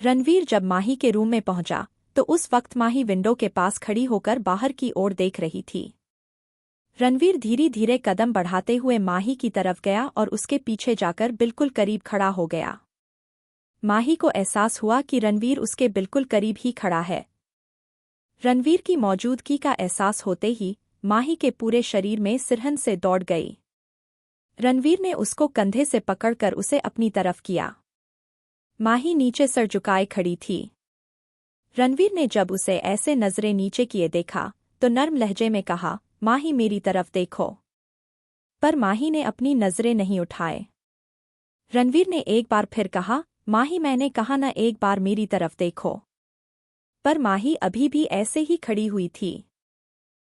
रणवीर जब माही के रूम में पहुंचा तो उस वक्त माही विंडो के पास खड़ी होकर बाहर की ओर देख रही थी। रणवीर धीरे धीरे कदम बढ़ाते हुए माही की तरफ गया और उसके पीछे जाकर बिल्कुल करीब खड़ा हो गया। माही को एहसास हुआ कि रणवीर उसके बिल्कुल करीब ही खड़ा है। रणवीर की मौजूदगी का एहसास होते ही माही के पूरे शरीर में सिरहन से दौड़ गई। रणवीर ने उसको कंधे से पकड़कर उसे अपनी तरफ किया। माही नीचे सर झुकाए खड़ी थी। रणवीर ने जब उसे ऐसे नजरें नीचे किए देखा तो नर्म लहजे में कहा, माही मेरी तरफ देखो। पर माही ने अपनी नजरें नहीं उठाए। रणवीर ने एक बार फिर कहा, माही मैंने कहा न एक बार मेरी तरफ देखो। पर माही अभी भी ऐसे ही खड़ी हुई थी।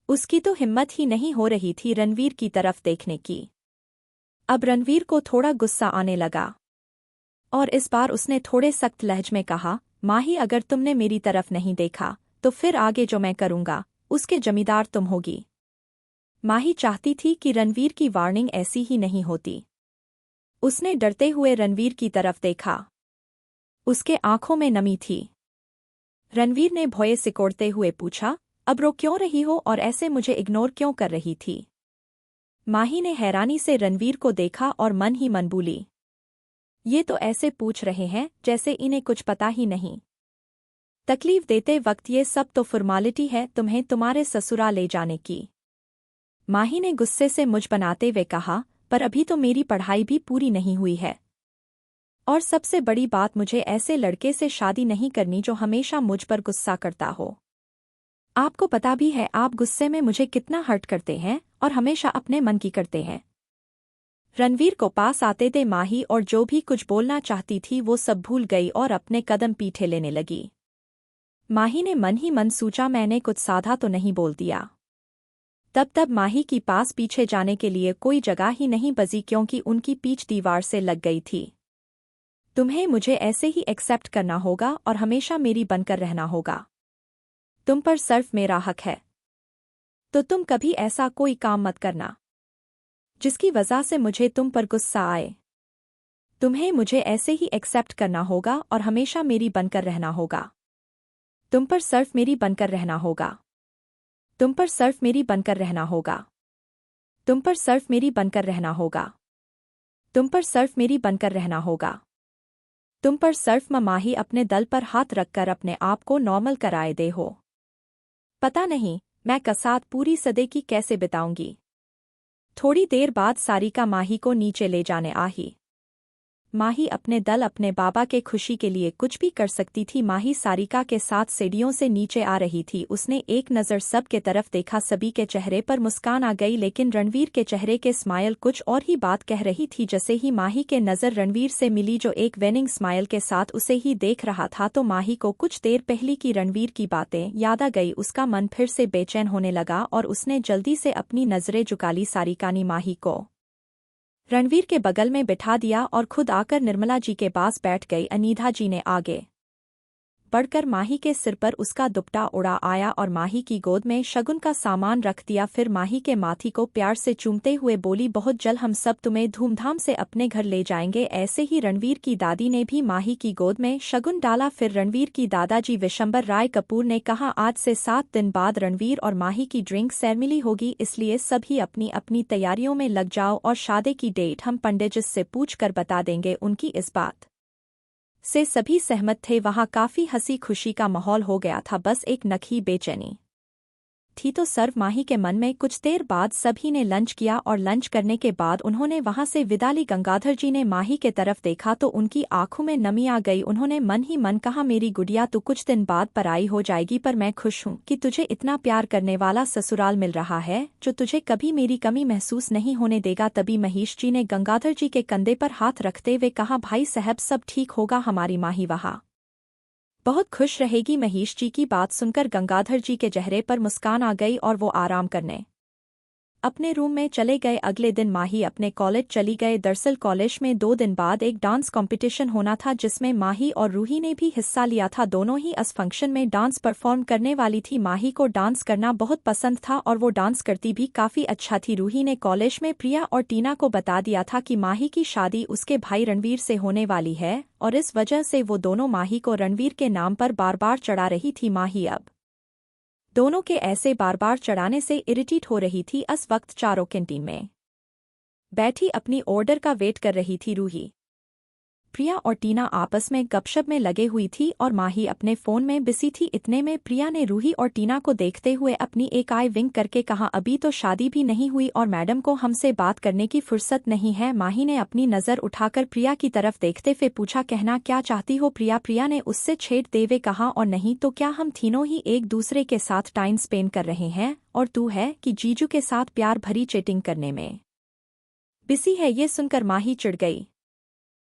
उसकी तो हिम्मत ही नहीं हो रही थी रणवीर की तरफ देखने की। अब रणवीर को थोड़ा गुस्सा आने लगा और इस बार उसने थोड़े सख्त लहज में कहा, माही अगर तुमने मेरी तरफ नहीं देखा तो फिर आगे जो मैं करूंगा उसके जमींदार तुम होगी। माही चाहती थी कि रणवीर की वार्निंग ऐसी ही नहीं होती। उसने डरते हुए रणवीर की तरफ देखा। उसके आंखों में नमी थी। रणवीर ने भौंये सिकोड़ते हुए पूछा, अब रो क्यों रही हो और ऐसे मुझे इग्नोर क्यों कर रही थी? माही ने हैरानी से रणवीर को देखा और मन ही मन बोली, ये तो ऐसे पूछ रहे हैं जैसे इन्हें कुछ पता ही नहीं। तकलीफ देते वक्त ये सब तो फॉर्मालिटी है तुम्हें तुम्हारे ससुराल ले जाने की। माही ने गुस्से से मुझ बनाते हुए कहा, पर अभी तो मेरी पढ़ाई भी पूरी नहीं हुई है। और सबसे बड़ी बात, मुझे ऐसे लड़के से शादी नहीं करनी जो हमेशा मुझ पर गुस्सा करता हो। आपको पता भी है आप गुस्से में मुझे कितना हर्ट करते हैं और हमेशा अपने मन की करते हैं। रणवीर को पास आते थे माही और जो भी कुछ बोलना चाहती थी वो सब भूल गई और अपने कदम पीछे लेने लगी। माही ने मन ही मन सोचा, मैंने कुछ साधा तो नहीं बोल दिया। तब माही की पास पीछे जाने के लिए कोई जगह ही नहीं बची क्योंकि उनकी पीठ दीवार से लग गई थी। तुम्हें मुझे ऐसे ही एक्सेप्ट करना होगा और हमेशा मेरी बनकर रहना होगा। तुम पर सिर्फ मेरा हक है। तो तुम कभी ऐसा कोई काम मत करना जिसकी वजह से मुझे तुम पर गुस्सा आए। तुम्हें मुझे ऐसे ही एक्सेप्ट करना होगा और हमेशा मेरी बनकर रहना होगा। तुम पर सिर्फ मेरी बनकर रहना होगा। तुम पर सिर्फ मेरी बनकर रहना होगा। तुम पर सिर्फ मेरी बनकर रहना होगा। तुम पर सिर्फ मेरी बनकर रहना होगा। तुम पर सिर्फ। माही अपने दल पर हाथ रखकर अपने आप को नॉर्मल कराए दे हो। पता नहीं मैं कसात पूरी सदे की कैसे बिताऊंगी। थोड़ी देर बाद सारिका माही को नीचे ले जाने आई। माही अपने दल अपने बाबा के खुशी के लिए कुछ भी कर सकती थी। माही सारिका के साथ सीढ़ियों से नीचे आ रही थी। उसने एक नज़र सब के तरफ देखा। सभी के चेहरे पर मुस्कान आ गई लेकिन रणवीर के चेहरे के स्माइल कुछ और ही बात कह रही थी। जैसे ही माही के नज़र रणवीर से मिली जो एक वेनिंग स्माइल के साथ उसे ही देख रहा था तो माही को कुछ देर पहले की रणवीर की बातें याद आ गई। उसका मन फिर से बेचैन होने लगा और उसने जल्दी से अपनी नज़रें झुका ली। सारिका ने माही को रणवीर के बगल में बिठा दिया और खुद आकर निर्मला जी के पास बैठ गई। अनीता जी ने आगे बढ़कर माही के सिर पर उसका दुपट्टा उड़ा आया और माही की गोद में शगुन का सामान रख दिया। फिर माही के माथी को प्यार से चूमते हुए बोली, बहुत जल्द हम सब तुम्हें धूमधाम से अपने घर ले जाएंगे। ऐसे ही रणवीर की दादी ने भी माही की गोद में शगुन डाला। फिर रणवीर की दादाजी विशंबर राय कपूर ने कहा, आज से 7 दिन बाद रणवीर और माही की ड्रिंक सेरेमनी होगी, इसलिए सभी अपनी अपनी तैयारियों में लग जाओ और शादी की डेट हम पंडित जी से पूछ कर बता देंगे। उनकी इस बात से सभी सहमत थे। वहां काफी हंसी खुशी का माहौल हो गया था। बस एक नखी बेचैनी थी तो सर्व माही के मन में। कुछ देर बाद सभी ने लंच किया और लंच करने के बाद उन्होंने वहां से विदा ली। गंगाधर जी ने माही के तरफ देखा तो उनकी आंखों में नमी आ गई। उन्होंने मन ही मन कहा, मेरी गुड़िया तू कुछ दिन बाद पराई हो जाएगी, पर मैं खुश हूं कि तुझे इतना प्यार करने वाला ससुराल मिल रहा है जो तुझे कभी मेरी कमी महसूस नहीं होने देगा। तभी महेश जी ने गंगाधर जी के कंधे पर हाथ रखते हुए कहा, भाई साहब सब ठीक होगा, हमारी माही वहाँ बहुत खुश रहेगी। महेश जी की बात सुनकर गंगाधर जी के चेहरे पर मुस्कान आ गई और वो आराम करने अपने रूम में चले गए। अगले दिन माही अपने कॉलेज चली गए। दरअसल कॉलेज में 2 दिन बाद एक डांस कंपटीशन होना था जिसमें माही और रूही ने भी हिस्सा लिया था। दोनों ही इस फंक्शन में डांस परफॉर्म करने वाली थी। माही को डांस करना बहुत पसंद था और वो डांस करती भी काफी अच्छा थी। रूही ने कॉलेज में प्रिया और टीना को बता दिया था कि माही की शादी उसके भाई रणवीर से होने वाली है और इस वजह से वो दोनों माही को रणवीर के नाम पर बार बार चढ़ा रही थी। माही अब दोनों के ऐसे बार बार चढ़ाने से इरिटेट हो रही थी। इस वक्त चारों कैंटीन में बैठी अपनी ऑर्डर का वेट कर रही थी। रूही, प्रिया और टीना आपस में गपशप में लगे हुई थी और माही अपने फोन में बिजी थी। इतने में प्रिया ने रूही और टीना को देखते हुए अपनी एक आई विंक करके कहा, अभी तो शादी भी नहीं हुई और मैडम को हमसे बात करने की फुर्सत नहीं है। माही ने अपनी नज़र उठाकर प्रिया की तरफ देखते हुए पूछा, कहना क्या चाहती हो प्रिया ने उससे छेड़ते हुए कहा, और नहीं तो क्या, हम तीनों ही एक दूसरे के साथ टाइम स्पेंड कर रहे हैं और तू है कि जीजू के साथ प्यार भरी चैटिंग करने में बिजी है। ये सुनकर माही चिढ़ गई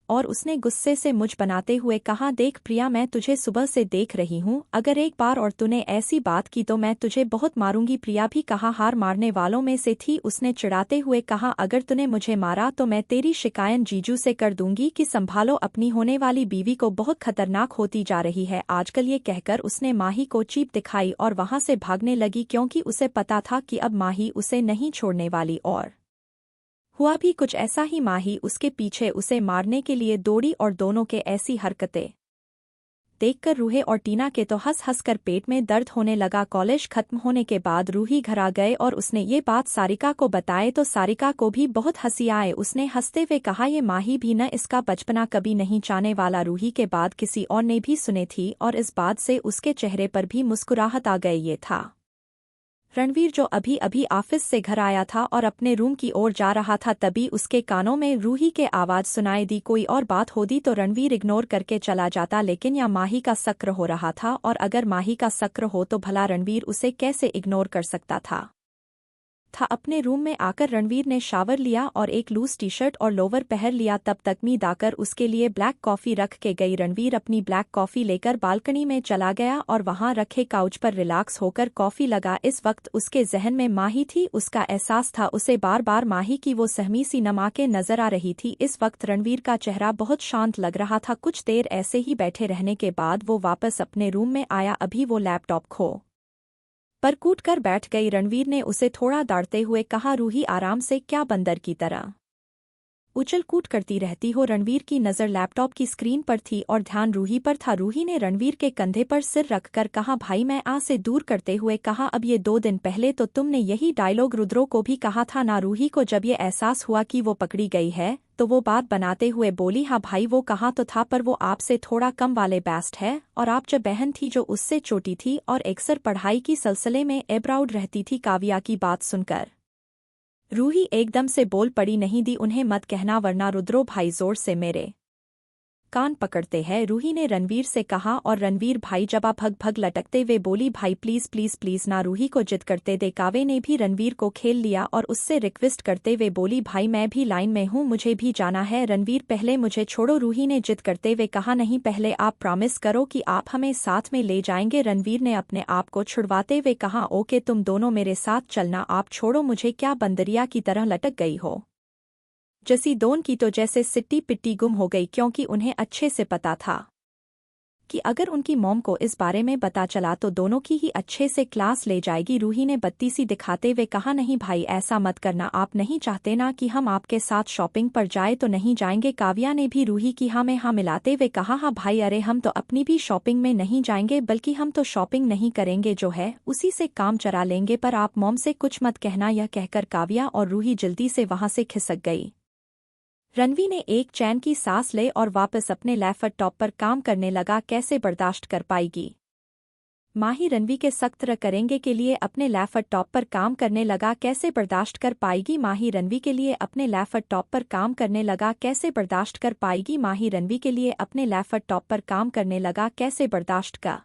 और उसने गुस्से से मुझ बनाते हुए कहा, देख प्रिया, मैं तुझे सुबह से देख रही हूँ, अगर एक बार और तूने ऐसी बात की तो मैं तुझे बहुत मारूंगी। प्रिया भी कहा हार मारने वालों में से थी। उसने चिढ़ाते हुए कहा, अगर तूने मुझे मारा तो मैं तेरी शिकायत जीजू से कर दूंगी कि संभालो अपनी होने वाली बीवी को, बहुत खतरनाक होती जा रही है आजकल। ये कहकर उसने माही को चीप दिखाई और वहां से भागने लगी क्योंकि उसे पता था कि अब माही उसे नहीं छोड़ने वाली। और हुआ भी कुछ ऐसा ही। माही उसके पीछे उसे मारने के लिए दौड़ी और दोनों के ऐसी हरकतें देखकर रूही और टीना के तो हंस हंस कर पेट में दर्द होने लगा। कॉलेज खत्म होने के बाद रूही घर आ गए और उसने ये बात सारिका को बताए तो सारिका को भी बहुत हंसी आए। उसने हंसते हुए कहा, ये माही भी न इसका बचपना कभी नहीं चाहने वाला। रूही के बाद किसी और ने भी सुने थी और इस बात से उसके चेहरे पर भी मुस्कुराहट आ गई। ये था रणवीर जो अभी अभी ऑफिस से घर आया था और अपने रूम की ओर जा रहा था। तभी उसके कानों में रूही के आवाज सुनाई दी। कोई और बात होती तो रणवीर इग्नोर करके चला जाता, लेकिन यहाँ माही का सक्र हो रहा था और अगर माही का सक्र हो तो भला रणवीर उसे कैसे इग्नोर कर सकता था। अपने रूम में आकर रणवीर ने शावर लिया और एक लूज टी शर्ट और लोवर पहन लिया। तब तक मी दाकर उसके लिए ब्लैक कॉफी रख के गई। रणवीर अपनी ब्लैक कॉफी लेकर बालकनी में चला गया और वहां रखे काउच पर रिलैक्स होकर कॉफी लगा। इस वक्त उसके जहन में माही थी। उसका एहसास था उसे बार बार माही की वो सहमी सी नमाके नजर आ रही थी। इस वक्त रणवीर का चेहरा बहुत शांत लग रहा था। कुछ देर ऐसे ही बैठे रहने के बाद वो वापस अपने रूम में आया। अभी वो लैपटॉप खो पर कूट कर बैठ गई। रणवीर ने उसे थोड़ा डांटते हुए कहा, रूही आराम से, क्या बंदर की तरह उछल कूद करती रहती हो। रणवीर की नज़र लैपटॉप की स्क्रीन पर थी और ध्यान रूही पर था। रूही ने रणवीर के कंधे पर सिर रखकर कहा, भाई, मैं आ से दूर करते हुए कहा, अब ये 2 दिन पहले तो तुमने यही डायलॉग रुद्रो को भी कहा था ना। रूही को जब ये एहसास हुआ कि वो पकड़ी गई है तो वो बात बनाते हुए बोली, हाँ भाई, वो कहा तो था, पर वो आपसे थोड़ा कम वाले बेस्ट है और आप जब बहन थी जो उससे छोटी थी और अक्सर पढ़ाई की सिलसिले में एब्राउड रहती थी। काव्या की बात सुनकर रूही एकदम से बोल पड़ी, नहीं दी उन्हें मत कहना वरना रुद्रो भाई जोर से मेरे कान पकड़ते हैं। रूही ने रणवीर से कहा और रणवीर भाई जब भग भग लटकते हुए बोली, भाई प्लीज प्लीज प्लीज ना। रूही को जिद करते दे काव्या ने भी रणवीर को खेल लिया और उससे रिक्वेस्ट करते हुए बोली, भाई मैं भी लाइन में हूँ, मुझे भी जाना है। रणवीर पहले मुझे छोड़ो। रूही ने जिद करते हुए कहा, नहीं, पहले आप प्रॉमिस करो कि आप हमें साथ में ले जाएंगे। रणवीर ने अपने आप को छुड़वाते हुए कहा, ओके, तुम दोनों मेरे साथ चलना, आप छोड़ो मुझे। क्या बंदरिया की तरह लटक गई हो जैसी दोन की तो जैसे सिट्टी पिट्टी गुम हो गई, क्योंकि उन्हें अच्छे से पता था कि अगर उनकी मॉम को इस बारे में पता चला तो दोनों की ही अच्छे से क्लास ले जाएगी। रूही ने बत्ती सी दिखाते हुए कहा, नहीं भाई, ऐसा मत करना, आप नहीं चाहते ना कि हम आपके साथ शॉपिंग पर जाए तो नहीं जाएंगे। काव्या ने भी रूही की हाँ में हाँ मिलाते हुए कहा, हाँ भाई, अरे हम तो अपनी भी शॉपिंग में नहीं जाएंगे, बल्कि हम तो शॉपिंग नहीं करेंगे, जो है उसी से काम चला लेंगे, पर आप मॉम से कुछ मत कहना। यह कहकर काव्या और रूही जल्दी से वहां से खिसक गई। रणवीर ने एक चैन की सांस ले और वापस अपने लैपटॉप पर काम करने लगा। कैसे बर्दाश्त कर पाएगी माही रणवीर के सख्त करेंगे के लिए अपने लैपटॉप पर काम करने लगा। कैसे बर्दाश्त कर पाएगी माही रणवीर के लिए अपने लैपटॉप पर काम करने लगा। कैसे बर्दाश्त कर पाएगी माही रणवीर के लिए अपने लैपटॉप पर काम करने लगा। कैसे बर्दाश्त का